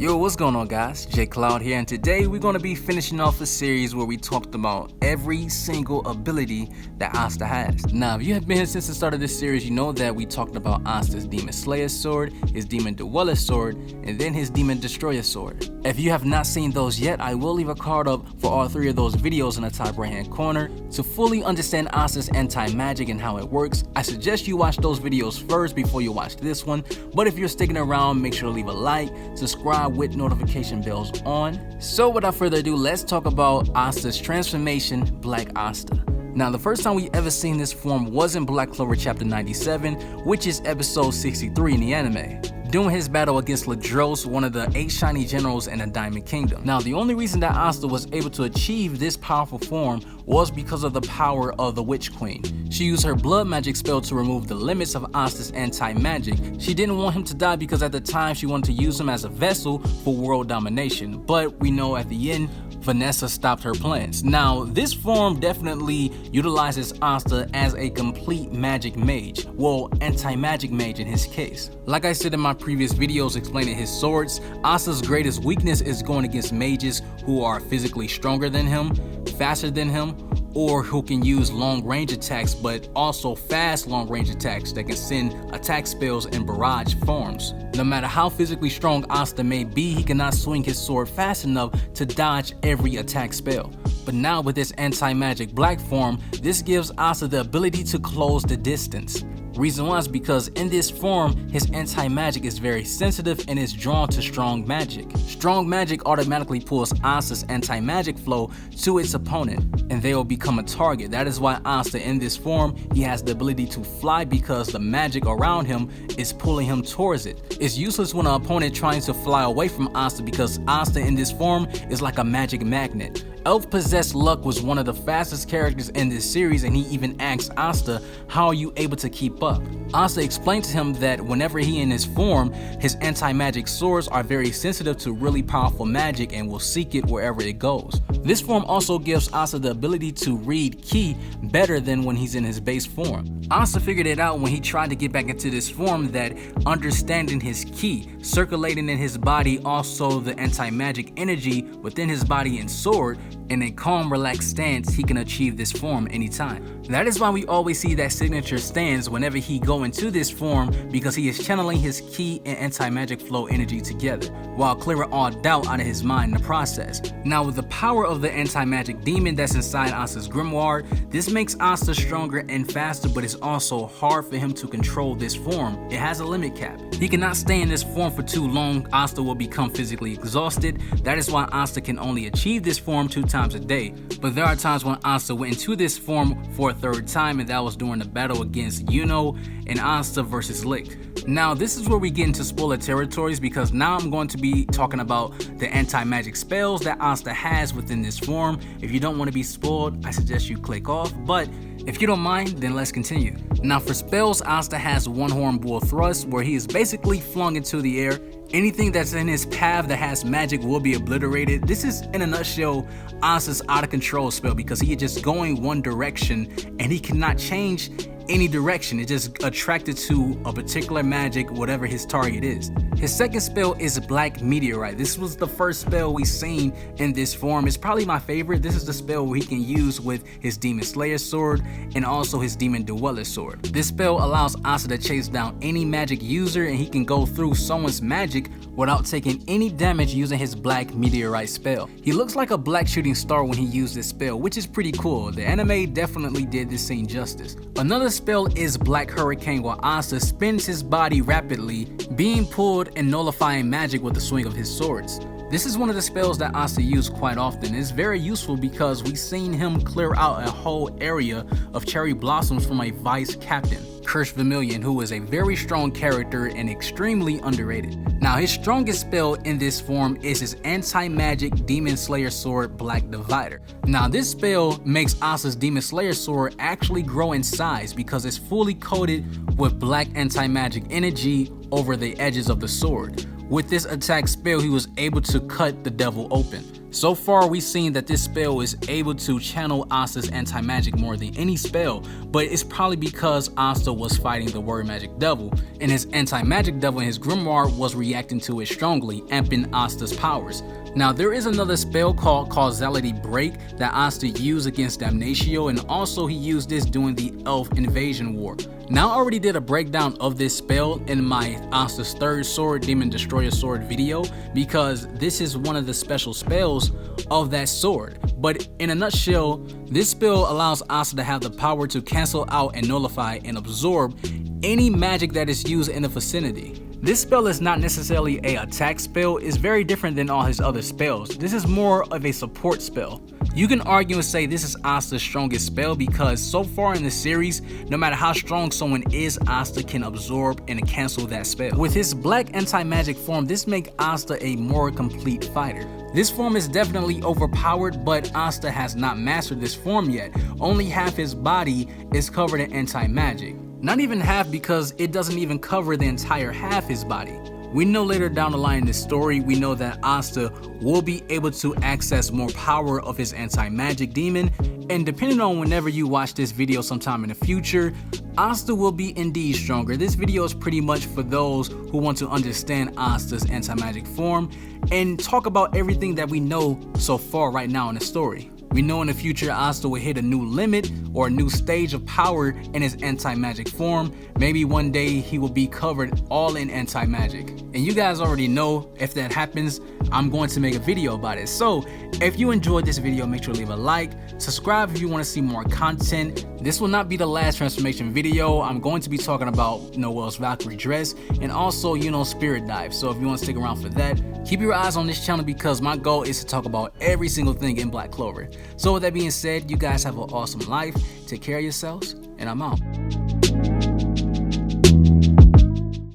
Yo, what's going on guys? J Cloud here, and today we're going to be finishing off a series where we talked about every single ability that Asta has. Now, if you have been here since the start of this series, you know that we talked about Asta's Demon Slayer sword, his Demon Dweller sword, and then his Demon Destroyer sword. If you have not seen those yet, I will leave a card up for all three of those videos in the top right hand corner. To fully understand Asta's anti-magic and how it works, I suggest you watch those videos first before you watch this one, but if you're sticking around, make sure to leave a like, subscribe with notification bells on. So without further ado, let's talk about Asta's transformation, Black Asta. Now, the first time we ever seen this form was in Black Clover Chapter 97, which is episode 63 in the anime, during his battle against Ladros, one of the 8 shiny generals in the Diamond Kingdom. Now, the only reason that Asta was able to achieve this powerful form was because of the power of the Witch Queen. She used her blood magic spell to remove the limits of Asta's anti-magic. She didn't want him to die because at the time she wanted to use him as a vessel for world domination, but we know at the end, Vanessa stopped her plans. Now, this form definitely utilizes Asta as a complete magic mage. Well, anti-magic mage in his case. Like I said in my previous videos explaining his swords, Asta's greatest weakness is going against mages who are physically stronger than him, faster than him, or who can use long range attacks but also fast long range attacks that can send attack spells in barrage forms. No matter how physically strong Asta may be, he cannot swing his sword fast enough to dodge every attack spell. But now with this anti-magic black form, this gives Asta the ability to close the distance. Reason why is because in this form, his anti-magic is very sensitive and is drawn to strong magic. Strong magic automatically pulls Asta's anti-magic flow to its opponent, and they will become a target. That is why Asta in this form, he has the ability to fly because the magic around him is pulling him towards it. It's useless when an opponent trying to fly away from Asta because Asta in this form is like a magic magnet. Elf-possessed Luck was one of the fastest characters in this series, and he even asked Asta, how are you able to keep up? Asta explained to him that whenever he in his form, his anti-magic swords are very sensitive to really powerful magic and will seek it wherever it goes. This form also gives Asta the ability to read ki better than when he's in his base form. Asta figured it out when he tried to get back into this form, that understanding his ki, circulating in his body, also the anti-magic energy within his body and sword, in a calm, relaxed stance, he can achieve this form anytime. That is why we always see that signature stance whenever he go into this form, because he is channeling his ki and anti-magic flow energy together, while clearing all doubt out of his mind in the process. Now, with the power of the anti-magic demon that's inside Asta's Grimoire, this makes Asta stronger and faster, but it's also hard for him to control this form. It has a limit cap. He cannot stay in this form for too long. Asta will become physically exhausted. That is why Asta can only achieve this form 2 times a day. But there are times when Asta went into this form for a 3rd time, and that was during the battle against Yuno and Asta versus Lick. Now, this is where we get into spoiler territories, because now I'm going to be talking about the anti-magic spells that Asta has within this form. If you don't want to be spoiled, I suggest you click off, but if you don't mind, then let's continue. Now, for spells, Asta has One Horn Bull Thrust, where he is basically flung into the air. Anything that's in his path that has magic will be obliterated. This is, in a nutshell, Asta's out of control spell, because he is just going one direction and he cannot change any direction. It just attracted to a particular magic, whatever his target is. His second spell is Black Meteorite. This was the first spell we seen in this form. It's probably my favorite. This is the spell where he can use with his Demon Slayer sword and also his Demon Dweller sword. This spell allows Asta to chase down any magic user, and he can go through someone's magic without taking any damage using his Black Meteorite spell. He looks like a black shooting star when he used this spell, which is pretty cool. The anime definitely did this scene justice. Another spell is Black Hurricane, where Asta spins his body rapidly, being pulled and nullifying magic with the swing of his swords. This is one of the spells that Asta used quite often. It's very useful because we've seen him clear out a whole area of cherry blossoms from a vice captain, Kirsch Vermilion, who is a very strong character and extremely underrated. Now, his strongest spell in this form is his anti-magic Demon Slayer sword, Black Divider. Now, this spell makes Asta's Demon Slayer sword actually grow in size because it's fully coated with black anti-magic energy over the edges of the sword. With this attack spell, he was able to cut the devil open. So far, we've seen that this spell is able to channel Asta's anti-magic more than any spell, but it's probably because Asta was fighting the word magic devil, and his anti-magic devil in his Grimoire was reacting to it strongly, amping Asta's powers. Now, there is another spell called Causality Break that Asta used against Damnatio, and also he used this during the Elf Invasion War. Now, I already did a breakdown of this spell in my Asta's Third Sword, Demon Destroyer Sword video, because this is one of the special spells of that sword. But in a nutshell, this spell allows Asta to have the power to cancel out and nullify and absorb any magic that is used in the vicinity. This spell is not necessarily an attack spell, it's very different than all his other spells. This is more of a support spell. You can argue and say this is Asta's strongest spell because so far in the series, no matter how strong someone is, Asta can absorb and cancel that spell. With his black anti-magic form, this makes Asta a more complete fighter. This form is definitely overpowered, but Asta has not mastered this form yet. Only half his body is covered in anti-magic. Not even half, because it doesn't even cover the entire half his body. We know later down the line in this story, we know that Asta will be able to access more power of his anti-magic demon, and depending on whenever you watch this video sometime in the future, Asta will be indeed stronger. This video is pretty much for those who want to understand Asta's anti-magic form and talk about everything that we know so far right now in the story. We know in the future Asta will hit a new limit or a new stage of power in his anti-magic form. Maybe one day he will be covered all in anti-magic. And you guys already know if that happens, I'm going to make a video about it. So if you enjoyed this video, make sure to leave a like, subscribe if you want to see more content. This will not be the last transformation video. I'm going to be talking about Noelle's Valkyrie dress and also, Spirit Dive. So if you want to stick around for that, keep your eyes on this channel because my goal is to talk about every single thing in Black Clover. So with that being said, you guys have an awesome life. Take care of yourselves, and I'm out.